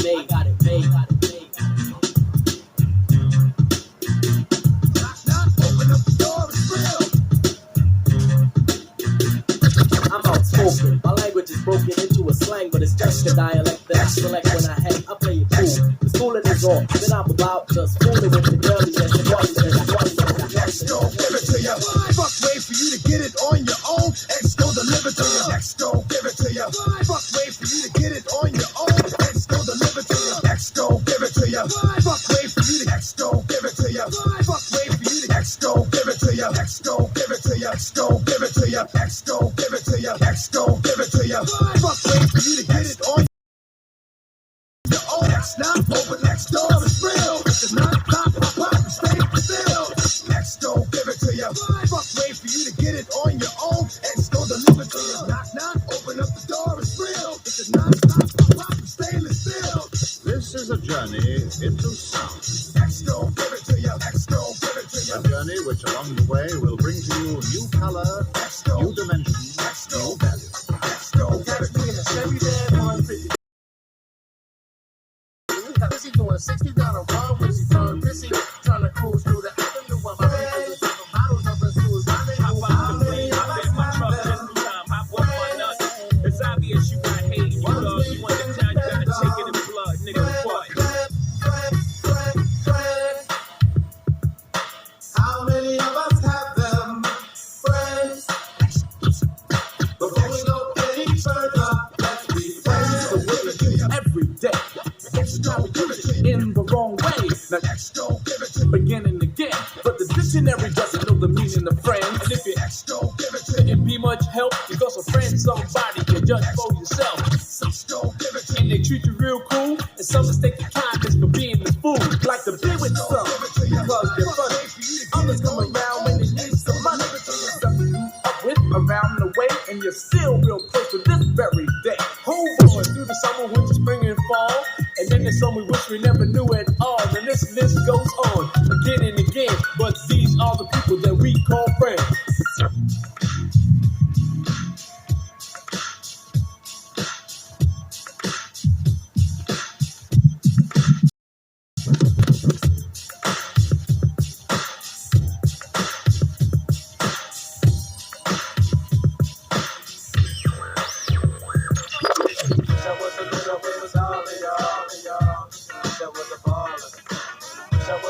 made. I got it made. I'm outspoken. My language is broken into a slang, but it's just a dialect that I select when I hang. I play it cool. The schooling is on. Then I'm about to spoon it with the girlies and the boys and the boys and the Next go, give it to you. Fuck, wait for you to get it on your own. X go deliver to you. Next go, give it to you. Fuck, wait for you to get it on your own. X go deliver to you. X go, give it to you. Fuck, wait for you to X go, give it to you. Fuck, wait for you to X go, give it to you. X go, give it to you. X go, give it to you. X go, give it to you. X go, give it to you. Fuck, wait for you to get it on your own. X not open. Next door is real. This is not pop, pop, pop. Stay still. Next go, give it to you. Fuck, wait for you to get it on your own. X go deliver to you. Knock, knock, open up the door, it's real. This is not pop, pop, pop. Stainless steel. This is a journey into sound. X go, give it to you. X go, give it to you. A journey which along the way will bring to you new color, new dimension, new value. X go, give it to you. Chevy Van 150. Busy doing 60 down a run when she turned busy. Trying to cruise through the avenue while my people was drinking bottles of Rescues. Hop out the plane, I bet my truck every time. Hop off my nuts. It's obvious you got hate in you, love. You want the town, you gotta take it in blood, nigga. What? How many of us have them friends? Before we go any further, let's be friends. every day. In the wrong way. Now X go, give it to you. begin and again. But the dictionary doesn't know the meaning of friends. And if it X go, give it to you. can be much help, because a friend somebody can judge for yourself. X go, give it to And you. they treat you real cool, and some mistake your kindness for being the fool. Like to be with some, because they're funny. Others come around when they need some money. Something you up with around the way, and you're still real close to this very day. Hold on through the summer, winter, spring, and fall. And then there's some we wish we never knew at all. And this list goes on again and again. But these are the people that we call friends.